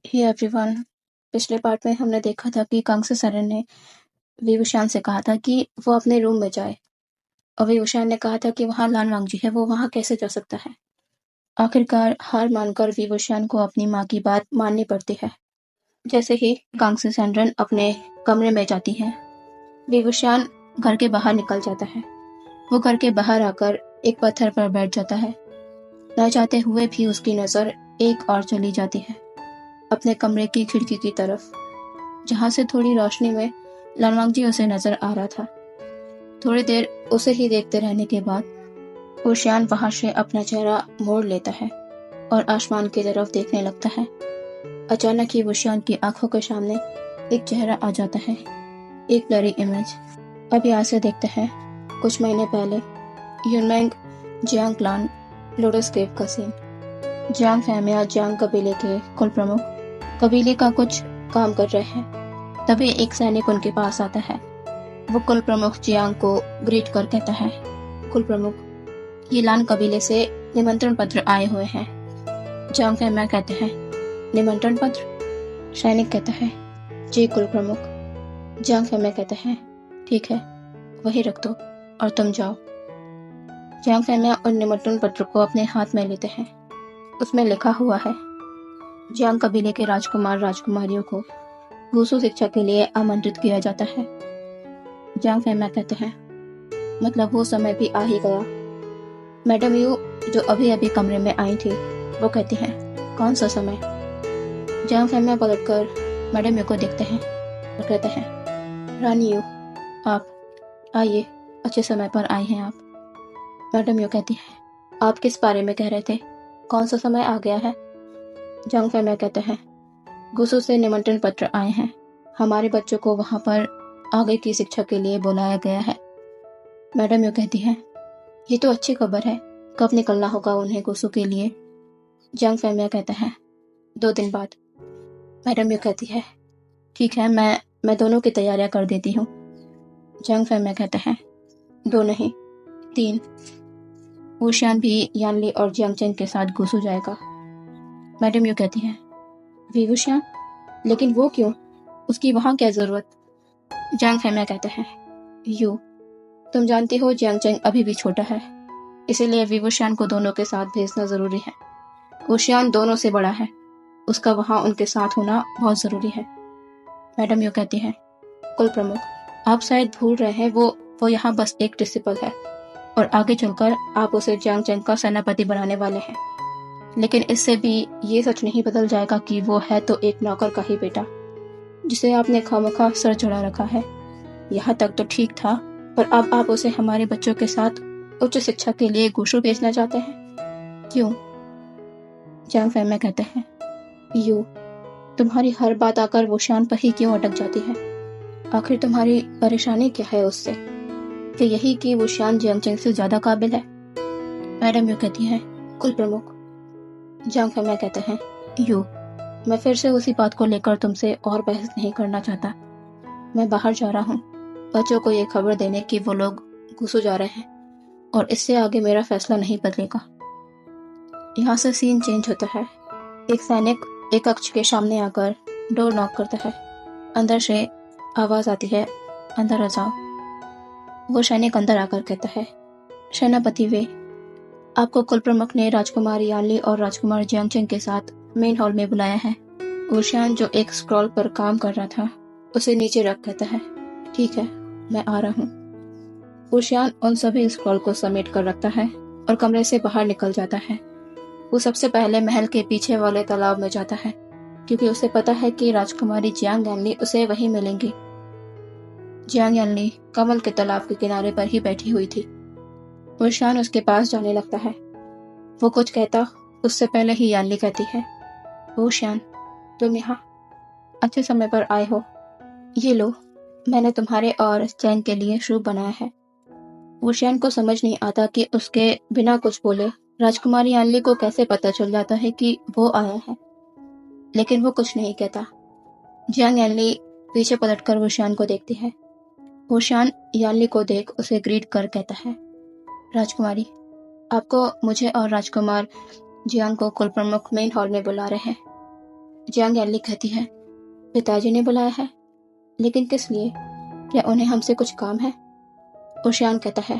Hey everyone. पिछले part में हमने देखा था कि कांग्से सरन ने विवुशान से कहा था कि वो अपने रूम में जाए और विवुशान ने कहा था कि वहाँ लान वांगजी है, वो वहाँ कैसे जा सकता है। आखिरकार हार मानकर विवुशान को अपनी माँ की बात माननी पड़ती है। जैसे ही कांग्से सरन अपने कमरे में जाती है, विवुशान घर के बाहर निकल जाता है। वो घर के बाहर आकर एक पत्थर पर बैठ जाता है। न चाहते हुए भी उसकी नजर एक और चली जाती है अपने कमरे की खिड़की की तरफ, जहां से थोड़ी रोशनी में लानवांगजी उसे नजर आ रहा था। थोड़ी देर उसे ही देखते रहने के बाद वुशियान वहां से अपना चेहरा मोड़ लेता है और आसमान की तरफ देखने लगता है। अचानक ही वुशियान की आंखों के सामने एक चेहरा आ जाता है, एक ब्लरी इमेज। अब यहाँ से देखते हैं कुछ महीने पहले यूनमेंग जियांग क्लान लोटस केव का सीन। जियांग फैमिली या जियांग कबीले के कुल प्रमुख कबीले का कुछ काम कर रहे हैं। तभी एक सैनिक उनके पास आता है। वो कुल प्रमुख जियांग को ग्रीट कर कहता है, कुल प्रमुख, ये लान कबीले से निमंत्रण पत्र आए हुए हैं। जियांग फैमिली कहते हैं, निमंत्रण पत्र? सैनिक कहता है, जी कुल प्रमुख। जियांग फैमिली कहते हैं, ठीक है, वही रख दो और तुम जाओ। जियांग फैमिली उन निमंत्रण पत्र को अपने हाथ में लेते हैं। उसमें लिखा हुआ है, जियांग कबीले के राजकुमार राजकुमारियों को वुशु शिक्षा के लिए आमंत्रित किया जाता है। जियांग फैमिली कहते हैं, मतलब वो समय भी आ ही गया। मैडम यू, जो अभी अभी कमरे में आई थी, वो कहती हैं, कौन सा समय? जियांग फैमिली पलटकर मैडम यू को देखते हैं और कहते हैं, रानी यू, आप आइए, अच्छे समय पर आए हैं आप। मैडम यू कहती है, आप किस बारे में कह रहे थे? कौन सा समय आ गया है? जियांग फैमिली कहते हैं, वुशु से निमंत्रण पत्र आए हैं। हमारे बच्चों को वहां पर आगे की शिक्षा के लिए बुलाया गया है। मैडम यू कहती है, ये तो अच्छी खबर है, कब निकलना होगा उन्हें वुशु के लिए? जियांग फैमिली कहते हैं, 2 दिन बाद। मैडम यू कहती है, ठीक है, मैं दोनों की तैयारियां कर देती हूँ। जियांग फैमिली कहते हैं, 2 नहीं, 3। वुशियान भी यानली और जियांगचेन के साथ वुशु जाएगा। मैडम यू कहती है, विवुशियान? लेकिन वो क्यों? उसकी वहां क्या जरूरत? जियांग फैमिली कहते हैं, यू, तुम जानती हो जियांगचेन अभी भी छोटा है, इसीलिए विवुशियान को दोनों के साथ भेजना जरूरी है। वुशियान दोनों से बड़ा है, उसका वहां उनके साथ होना बहुत जरूरी है। मैडम यू कहती है, कुल प्रमुख, आप शायद भूल रहे हैं, वो यहाँ बस एक डिसिपल है और आगे चलकर आप उसे जियांगचेन का सेनापति बनाने वाले हैं। लेकिन इससे भी ये सच नहीं बदल जाएगा कि वो है तो एक नौकर का ही बेटा, जिसे आपने खामखा सर चढ़ा रखा है। यहाँ तक तो ठीक था, पर अब आप उसे हमारे बच्चों के साथ उच्च शिक्षा के लिए वुशु भेजना चाहते हैं, क्यों? जियांग फैमिली कहते हैं, यू, तुम्हारी हर बात आकर वुशियान पर ही क्यों अटक जाती है? आखिर तुम्हारी परेशानी क्या है उससे? कि यही कि वुशियान जियांगचेन से ज्यादा काबिल है? मैडम यू कहती है, कुल प्रमुख। जियांग फैमिली कहते हैं, यू, मैं फिर से उसी बात को लेकर तुमसे और बहस नहीं करना चाहता। मैं बाहर जा रहा हूँ बच्चों को ये खबर देने कि वो लोग वुशु जा रहे हैं, और इससे आगे मेरा फैसला नहीं बदलेगा। यहाँ से सीन चेंज होता है। एक सैनिक एक कक्ष के सामने आकर डोर नॉक करता है। अंदर से आवाज आती है, अंदर आ जाओ। वो सैनिक अंदर आकर कहता है, सेनापति वे, आपको कुल प्रमुख ने राजकुमार यानली और राजकुमार जियांगचेन के साथ मेन हॉल में बुलाया है। वुशियान, जो एक स्क्रॉल पर काम कर रहा था, उसे नीचे रख कहता है, ठीक है, मैं आ रहा हूँ। वुशियान उन सभी स्क्रॉल को समेट कर रखता है और कमरे से बाहर निकल जाता है। वो सबसे पहले महल के पीछे वाले तालाब में जाता है, क्योंकि उसे पता है कि राजकुमारी जियांग यानली उसे वहीं मिलेंगी। जियांग यानली कमल के तालाब के किनारे पर ही बैठी हुई थी। वुशियान उसके पास जाने लगता है। वो कुछ कहता उससे पहले ही यानली कहती है, वुशियान, तुम यहाँ अच्छे समय पर आए हो। ये लो, मैंने तुम्हारे और चैन के लिए सूप बनाया है। वुशियान को समझ नहीं आता कि उसके बिना कुछ बोले राजकुमारी यानली को कैसे पता चल जाता है कि वो आया है, लेकिन वो कुछ नहीं कहता। जियांग यानली पीछे पलटकर वुशियान को देखती है। वुशियान यानली को देख उसे ग्रीट कर कहता है, राजकुमारी, आपको मुझे और राजकुमार जियांग को कुल प्रमुख मेन हॉल में बुला रहे हैं। जियांग यानली कहती है, पिताजी ने बुलाया है, लेकिन किस लिए? क्या उन्हें हमसे कुछ काम है? उशियान कहता है,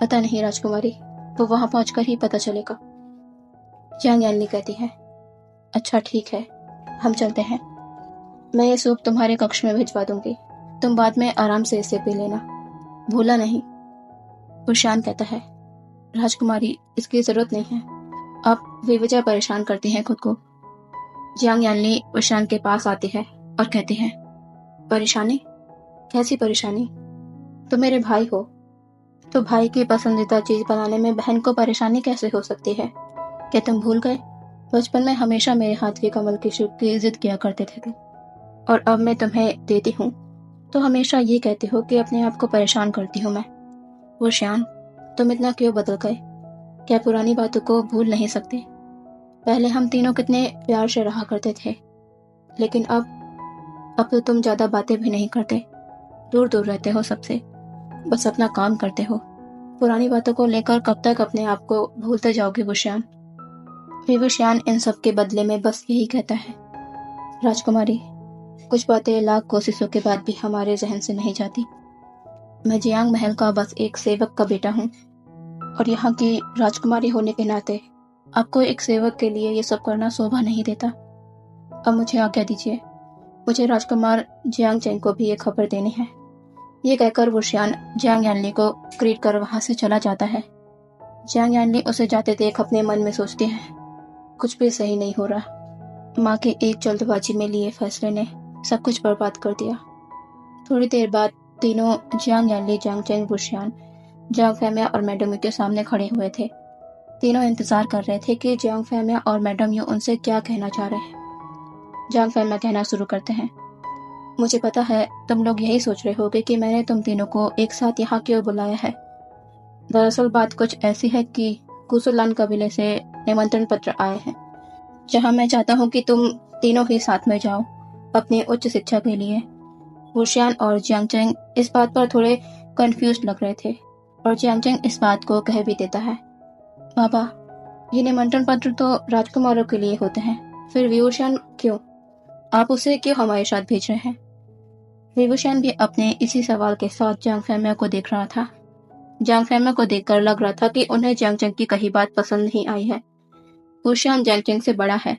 पता नहीं राजकुमारी, वो वहां पहुंचकर ही पता चलेगा। जियांग यानली कहती है, अच्छा ठीक है, हम चलते हैं। मैं ये सूप तुम्हारे कक्ष में भिजवा दूंगी, तुम बाद में आराम से इसे पी लेना, भूला नहीं। उशियान कहता है, राजकुमारी इसकी जरूरत नहीं है, आप बेवजह परेशान करती हैं खुद को। जियांग यानली उशियान के पास आती है और कहती है, परेशानी? कैसी परेशानी? तुम मेरे भाई हो, तो भाई की पसंदीदा चीज बनाने में बहन को परेशानी कैसे हो सकती है? क्या तुम भूल गए? बचपन में हमेशा मेरे हाथ के कमल के सूप की जिद किया करते थे तुम, और अब मैं तुम्हें देती हूँ तो हमेशा ये कहते हो कि अपने आप को परेशान करती हूँ मैं। वो श्यान, तुम इतना क्यों बदल गए? क्या पुरानी बातों को भूल नहीं सकते? पहले हम तीनों कितने प्यार से रहा करते थे, लेकिन अब तो तुम ज्यादा बातें भी नहीं करते, दूर दूर रहते हो सबसे, बस अपना काम करते हो। पुरानी बातों को लेकर कब तक अपने आप को भूलते जाओगे वुशियान? विवुशियान इन सब के बदले में बस यही कहता है, राजकुमारी, कुछ बातें लाख कोशिशों के बाद भी हमारे जहन से नहीं जाती। मैं जियांग महल का बस एक सेवक का बेटा हूँ, और यहाँ की राजकुमारी होने के नाते आपको एक सेवक के लिए ये सब करना शोभा नहीं देता। अब मुझे आज्ञा दीजिए, मुझे राजकुमार जियांग चेंग को भी ये खबर देनी है। ये कहकर वुशियान जियांग यानली को ग्रीट कर वहां से चला जाता है। जियांग यानली उसे जाते देख अपने मन में सोचती है, कुछ भी सही नहीं हो रहा। माँ के एक जल्दबाजी में लिए फैसले ने सब कुछ बर्बाद कर दिया। थोड़ी देर बाद तीनों Jiang Yanli, Jiang Cheng, Wuxian, Jiang Fengmian और मैडम यू के सामने खड़े हुए थे। तीनों इंतजार कर रहे थे कि जियांग फैमिया और मैडम यू उनसे क्या कहना चाह रहे हैं। जियांग फैमिया कहना शुरू करते हैं, मुझे पता है तुम लोग यही सोच रहे होगे कि मैंने तुम तीनों को एक साथ यहाँ क्यों बुलाया है। दरअसल बात कुछ ऐसी है कि कुसुलान कबीले से निमंत्रण पत्र आए हैं, जहाँ मैं चाहता हूँ कि तुम तीनों ही साथ में जाओ अपनी उच्च शिक्षा के लिए। वुशियान और जियांग चेंग इस बात पर थोड़े कंफ्यूज लग रहे थे, और जियांग चेंग इस बात को कह भी देता है, बाबा, ये निमंत्रण पत्र तो राजकुमारों के लिए होते हैं, फिर विवुशियान क्यों? आप उसे क्यों हमारे साथ भेज रहे हैं? विवुशियान भी अपने इसी सवाल के साथ जियांग फैमिया को देख रहा था। जियांग फैमिया को देखकर लग रहा था कि उन्हें जियांग चेंग की कही बात पसंद नहीं आई है। वुशियान जियांग चेंग से बड़ा है,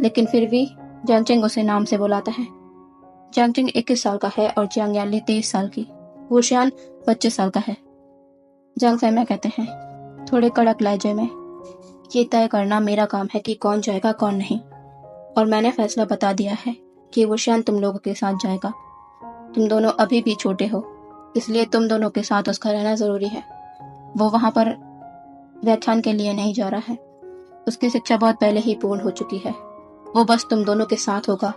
लेकिन फिर भी जियांग चेंग उसे नाम से बुलाता है। जियांग चेंग 21 साल का है और जियांग यानली 23 साल की। वुशियान 25 साल का है। जियांग फैमिया कहते हैं थोड़े कड़क लहजे में, ये तय करना मेरा काम है कि कौन जाएगा कौन नहीं, और मैंने फैसला बता दिया है कि वुशियान तुम लोगों के साथ जाएगा। तुम दोनों अभी भी छोटे हो, इसलिए तुम दोनों के साथ उसका रहना जरूरी है। वो वहां पर व्याख्यान के लिए नहीं जा रहा है, उसकी शिक्षा बहुत पहले ही पूर्ण हो चुकी है। वो बस तुम दोनों के साथ होगा,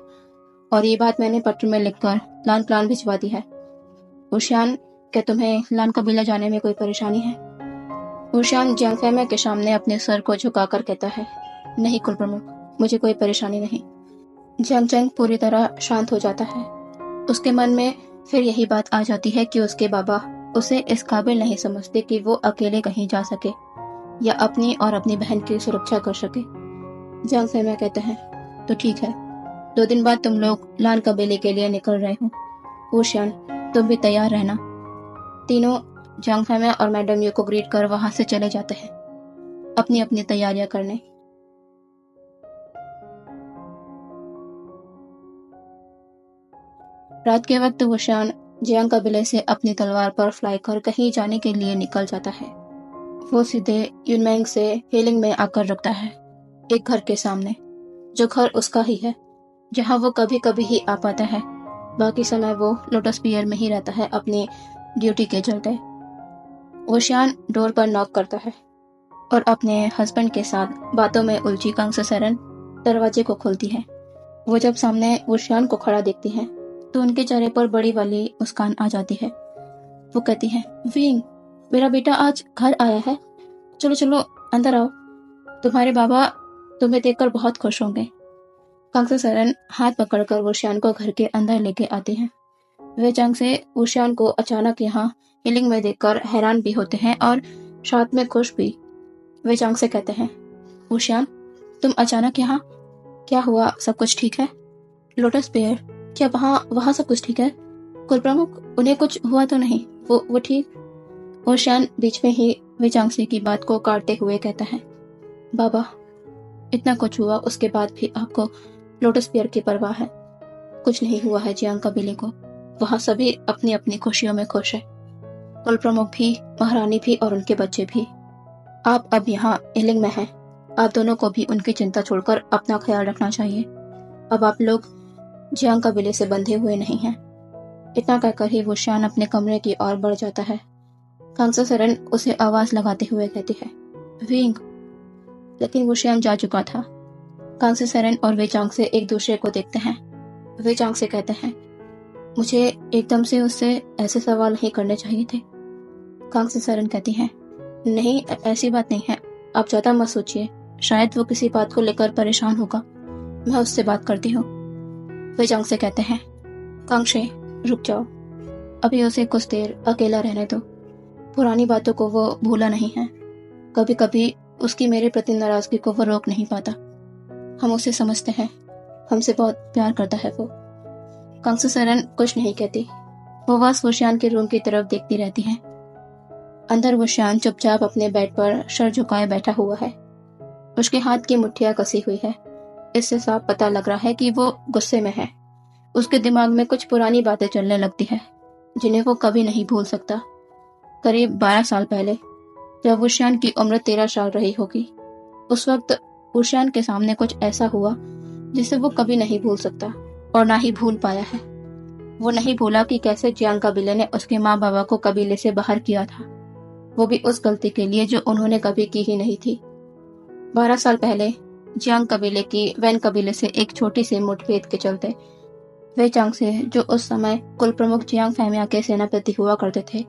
और ये बात मैंने पत्र में लिखकर लान प्लान भिजवा दी है। वुशियान, क्या तुम्हें लान कबीला जाने में कोई परेशानी है? वुशियान जियांग फैमिया के सामने अपने सर को झुकाकर कहता है, नहीं कुल प्रमुख, मुझे कोई परेशानी नहीं। जियांग चेंग पूरी तरह शांत हो जाता है। उसके मन में फिर यही बात आ जाती है कि उसके बाबा उसे इस काबिल नहीं समझते कि वो अकेले कहीं जा सके या अपनी और अपनी बहन की सुरक्षा कर सके। जियांग फैमिया कहते हैं, तो ठीक है, 2 दिन बाद तुम लोग लान कबीले के लिए निकल रहे हो। वुशियान, तुम भी तैयार रहना। तीनों जियांग फैमिया और मैडम यू को ग्रीट कर वहां से चले जाते हैं अपनी अपनी तैयारियां करने। रात के वक्त वुशियान जियांग कबीले से अपनी तलवार पर फ्लाई कर कहीं जाने के लिए निकल जाता है। वो सीधे यूनमेंग से हेलिंग में आकर रुकता है, एक घर के सामने, जो घर उसका ही है, जहाँ वो कभी कभी ही आ पाता है। बाकी समय वो लोटस पियर में ही रहता है अपनी ड्यूटी के चलते। वुशियान डोर पर नॉक करता है और अपने हस्बैंड के साथ बातों में उलझी कांगसे सरन दरवाजे को खोलती है। वो जब सामने वुशियान को खड़ा देखती है तो उनके चेहरे पर बड़ी वाली मुस्कान आ जाती है। वो कहती है, विंग, मेरा बेटा आज घर आया है, चलो चलो अंदर आओ, तुम्हारे बाबा तुम्हें देखकर बहुत खुश होंगे। कांगसे सरन हाथ पकड़कर वुशियान को घर के अंदर लेके आती हैं। वे चंग से वुशियान को अचानक यहाँ हिलिंग में देखकर हैरान भी होते हैं और साथ में खुश भी। वे चंग से कहते हैं, वुशियान, तुम अचानक यहाँ, क्या हुआ, सब कुछ ठीक है? लोटस पेयर, क्या वहाँ सब कुछ ठीक है? कुल प्रमुख, उन्हें कुछ हुआ तो नहीं? वो ठीक? ओशियान बीच में ही वेचांगसे की बात को काटते हुए कहता है, बाबा, इतना कुछ हुआ उसके बाद भी आपको लोटस पेयर की परवाह है? कुछ नहीं हुआ है जियांग कबीले को। वहाँ सभी अपनी अपनी खुशियों में खुश है। कुल प्रमुख भी, महारानी भी और उनके बच्चे भी। आप अब यहाँ इलिंग में हैं। आप दोनों को भी उनकी चिंता छोड़कर अपना ख्याल रखना चाहिए। अब आप लोग जियांग कबीले से बंधे हुए नहीं हैं। इतना कहकर ही वो शान अपने कमरे की ओर बढ़ जाता है। कांगसा सरन उसे आवाज लगाते हुए कहती है, विंग। लेकिन वो श्याम जा चुका था। कांगसा सरन और वेचांग से एक दूसरे को देखते हैं। वेचांग से कहते हैं, मुझे एकदम से उससे ऐसे सवाल नहीं करने चाहिए थे। कांगसा सरन कहती है, नहीं, ऐसी बात नहीं है, आप ज्यादा मत सोचिए, शायद वो किसी बात को लेकर परेशान होगा, मैं उससे बात करती हूँ। वेचांग से कहते हैं, कांगशे, रुक जाओ, अभी उसे कुछ देर अकेला रहने दो। पुरानी बातों को वो भूला नहीं है। कभी कभी उसकी मेरे प्रति नाराजगी को वो रोक नहीं पाता। हम उसे समझते हैं, हमसे बहुत प्यार करता है वो। कांगसा सरन कुछ नहीं कहती। वो बस वुशियान के रूम की तरफ देखती रहती है। अंदर वुशियान चुपचाप अपने बेड पर सर झुकाए बैठा हुआ है। उसके हाथ की मुट्ठियां कसी हुई है। इससे साफ पता लग रहा है कि वो गुस्से में है। उसके दिमाग में कुछ पुरानी बातें चलने लगती है जिन्हें वो कभी नहीं भूल सकता। करीब 12 साल पहले, जब वुशियान की उम्र 13 साल रही होगी, उस वक्त वुशियान के सामने कुछ ऐसा हुआ जिसे वो कभी नहीं भूल सकता और ना ही भूल पाया है। वो नहीं भूला कि कैसे जियांग कबीले ने उसके माँ बाबा को कबीले से बाहर किया था, वो भी उस गलती के लिए जो उन्होंने कभी की ही नहीं थी। 12 साल पहले जियांग कबीले की वैन कबीले से एक छोटी सी मुठभेड़ के चलते वेचांग से, जो उस समय कुल प्रमुख जियांग फैमिया के सेनापति हुआ करते थे,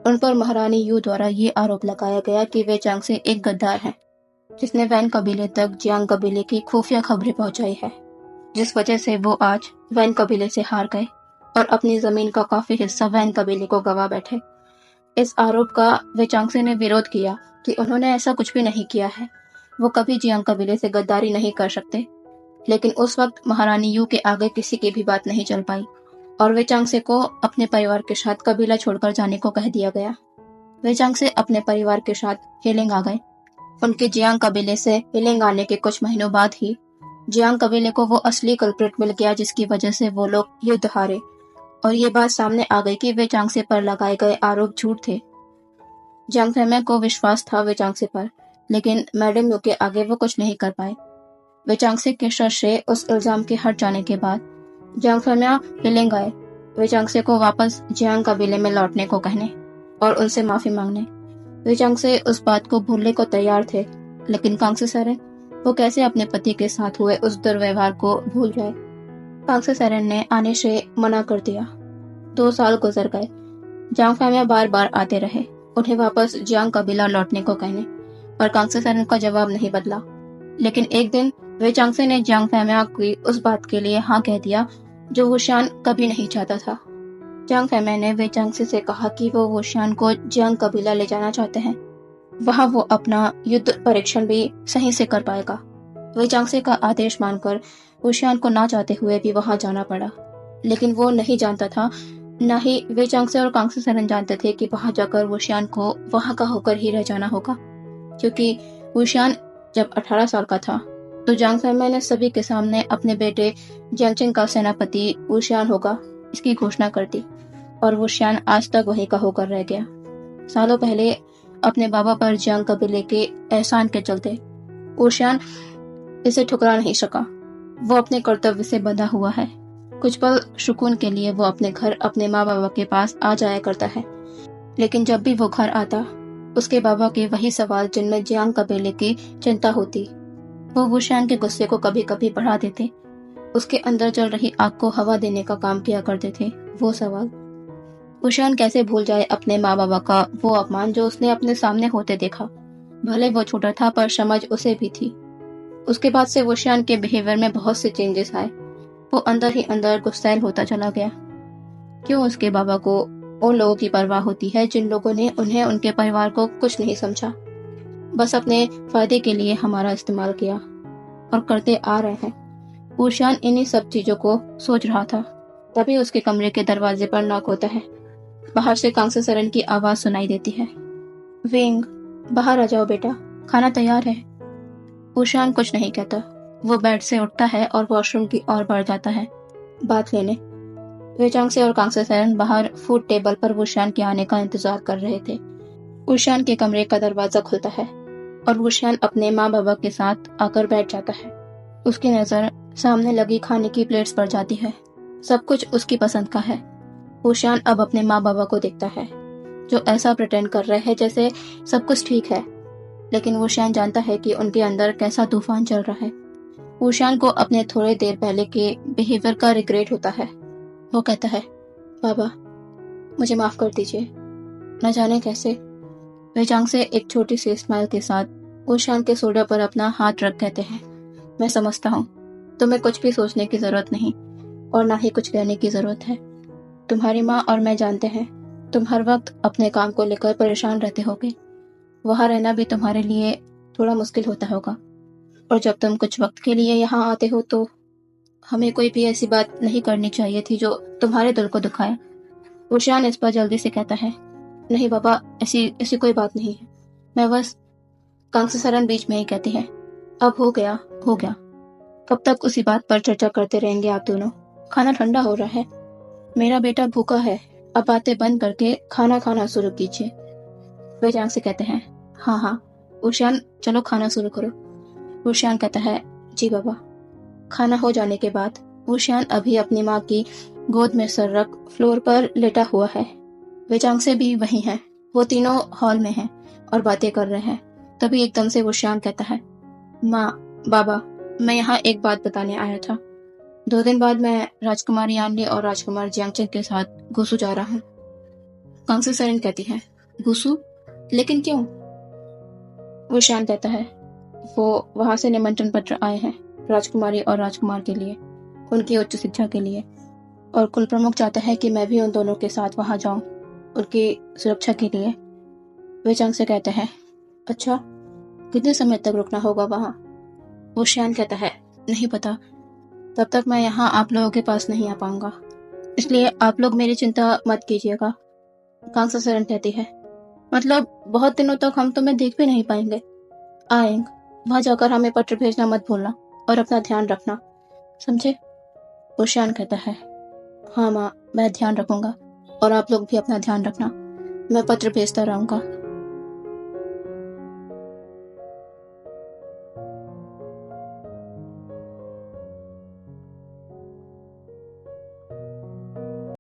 उन पर महारानी यू द्वारा ये आरोप लगाया गया कि वेचांग से एक गद्दार है जिसने वैन कबीले तक जियांग कबीले की खुफिया खबरें पहुंचाई है, जिस वजह से वो आज वैन कबीले से हार गए और अपनी जमीन का काफी हिस्सा वैन कबीले को गवा बैठे। इस आरोप का वेचांगसे ने विरोध किया कि उन्होंने ऐसा कुछ भी नहीं किया है, वो कभी जियांग कबीले से गद्दारी नहीं कर सकते। लेकिन उस वक्त महारानी यू के आगे किसी की भी बात नहीं चल पाई और वेचांगसे को अपने परिवार के साथ कबीला छोड़कर जाने को कह दिया गया। वेचांगसे अपने परिवार के साथ हेलिंग आ गए। उनके जियांग कबीले से हेलिंग आने के कुछ महीनों बाद ही जियांग कबीले को वो असली कल्प्रिट मिल गया जिसकी वजह से वो लोग युद्ध हारे और ये बात सामने आ गई कि वेचांगसे पर लगाए गए आरोप झूठ थे। जियांग फैमिया को विश्वास था वेचांगसे पर, लेकिन मैडम यू के आगे वो कुछ नहीं कर पाए। वेचांगसे के शर से उस इल्जाम के हट जाने के बाद जियांग फैमिया हेलिंग आए वेचांगसे को वापस जियांग कबीले में लौटने को कहने और उनसे माफी मांगने। वेचांगसे उस बात को भूलने को तैयार थे, लेकिन कांगसा सरन, वो कैसे अपने पति के साथ हुए उस दुर्व्यवहार को भूल जाए। कांगसा सरन ने आने से मना कर दिया। 2 साल गुजर गए। जियांग फैमिया बार बार आते रहे उन्हें वापस जियांग कबीला लौटने को कहने, पर कांगसा सरन का जवाब नहीं बदला। लेकिन एक दिन वेचांगसे ने जियांग फैमिया की उस बात के लिए हाँ कह दिया जो वुशियान कभी नहीं चाहता था। जियांग फैमिया ने वेचांगसे से कहा कि वो वुशियान को जियांग कबीला ले जाना चाहते हैं। वहाँ वो अपना युद्ध परीक्षण भी सही से कर पाएगा। वेचांगसे का आदेश मानकर वुशियान को ना चाहते हुए भी वहाँ जाना पड़ा, लेकिन वो नहीं जानता था, न ही वेचांगसे और कांगसा सरन जानते थे कि वहाँ जाकर वुशियान को वहाँ का होकर ही रह जाना होगा। क्योंकि वुशियान जब 18 साल का था तो जियांग फैमिया ने सभी के सामने अपने बेटे जियांगचेन का सेनापति वुशियान होगा इसकी घोषणा कर दी और वुशियान आज तक वहीं का होकर रह गया। सालों पहले अपने बाबा पर जियांग कबीले के एहसान के चलते वुशियान इसे ठुकरा नहीं सका। वो अपने कर्तव्य से बंधा हुआ है। कुछ पल सुकून के लिए वो अपने घर अपने माँ बाबा के पास आ जाया करता है, लेकिन जब भी वो घर आता उसके बाबा के वही सवाल जिनमें जियांग कबीले की चिंता होती, वो वुशियान के गुस्से को कभी कभी बढ़ा देते। उसके अंदर चल रही आग को हवा देने का काम किया करते थे वो सवाल। वुशियान कैसे भूल जाए अपने माँ बाबा का वो अपमान जो उसने अपने सामने होते देखा। भले वो छोटा था पर समझ उसे भी थी। उसके बाद से वुशियान के बिहेवियर में बहुत से चेंजेस आए। वो अंदर ही अंदर गुस्सैल होता चला गया। क्यों उसके बाबा को उन लोगों की परवाह होती है जिन लोगों ने उन्हें उनके परिवार को कुछ नहीं समझा, बस अपने फायदे के लिए हमारा इस्तेमाल किया और करते आ रहे हैं। ऊशान इन्हीं सब चीजों को सोच रहा था। तभी उसके कमरे के दरवाजे पर नॉक होता है। बाहर से कांग्से सरन की आवाज सुनाई देती है। विंग, बाहर आ जाओ बेटा, खाना तैयार है। ऊशान कुछ नहीं कहता। वो बेड से उठता है और वॉशरूम की ओर बढ़ जाता है बात लेने। वेचांगसे और कांग्से सरन बाहर फूड टेबल पर वुशियान के आने का इंतजार कर रहे थे। वुशियान के कमरे का दरवाजा खुलता है और वुशियान अपने माँ बाबा के साथ आकर बैठ जाता है। उसकी नजर सामने लगी खाने की प्लेट्स पर जाती है। सब कुछ उसकी पसंद का है। वुशियान अब अपने माँ बाबा को देखता है, जो ऐसा प्रिटेंड कर रहे हैं जैसे सब कुछ ठीक है, लेकिन वुशियान जानता है कि उनके अंदर कैसा तूफान चल रहा है। वुशियान को अपने थोड़े देर पहले के बिहेवियर का रिग्रेट होता है। वो कहता है, बाबा, मुझे माफ कर दीजिए। न जाने कैसे। वेचांग से एक छोटी सी स्माइल के साथ वुशियान के शोल्डर पर अपना हाथ रख कहते हैं, मैं समझता हूँ, तुम्हें कुछ भी सोचने की जरूरत नहीं और ना ही कुछ कहने की जरूरत है। तुम्हारी माँ और मैं जानते हैं तुम हर वक्त अपने काम को लेकर परेशान रहते होगे। वहाँ रहना भी तुम्हारे लिए थोड़ा मुश्किल होता होगा, और जब तुम कुछ वक्त के लिए यहाँ आते हो तो हमें कोई भी ऐसी बात नहीं करनी चाहिए थी जो तुम्हारे दिल को दुखाए। वुशियान इस पर जल्दी से कहता है, नहीं बाबा, ऐसी ऐसी कोई बात नहीं है। मैं बस। कांग्से सरन बीच में ही कहती है, अब हो गया हो गया। कब तक उसी बात पर चर्चा करते रहेंगे आप दोनों? खाना ठंडा हो रहा है। मेरा बेटा भूखा है। अब बातें बंद करके खाना खाना शुरू कीजिए। वे जान से कहते हैं, हाँ हाँ वुशियान, चलो खाना शुरू करो। वुशियान कहता है, जी बाबा। खाना हो जाने के बाद वुशियान अभी अपनी माँ की गोद में सर रख फ्लोर पर लेटा हुआ है। वेचांग से भी वही है। वो तीनों हॉल में हैं और बातें कर रहे हैं। तभी एकदम से वुशियान कहता है, माँ, बाबा, मैं यहाँ एक बात बताने आया था। 2 दिन बाद मैं राजकुमारी यानली और राजकुमार जियांगचेन के साथ गुसू जा रहा हूँ। कांग्से सरन कहती है, गुसू? लेकिन क्यों? वुशियान कहता है, वो वहां से निमंत्रण पत्र आए हैं राजकुमारी और राजकुमार के लिए, उनकी उच्च शिक्षा के लिए, और कुल प्रमुख चाहता है कि मैं भी उन दोनों के साथ वहां जाऊं उनकी सुरक्षा के लिए। वेचांग से कहते हैं, अच्छा, कितने समय तक रुकना होगा वहां? वुशियान कहता है, नहीं पता, तब तक मैं यहाँ आप लोगों के पास नहीं आ पाऊंगा, इसलिए आप लोग मेरी चिंता मत कीजिएगा। कांग्से सरन कहती है, मतलब बहुत दिनों तक हम तुम्हें देख भी नहीं पाएंगे। आएंगे, वहां जाकर हमें पत्र भेजना मत भूलना और अपना ध्यान रखना, समझे? वुशियान कहता है, हाँ माँ, मैं ध्यान रखूंगा और आप लोग भी अपना ध्यान रखना। मैं पत्र भेजता रहूंगा।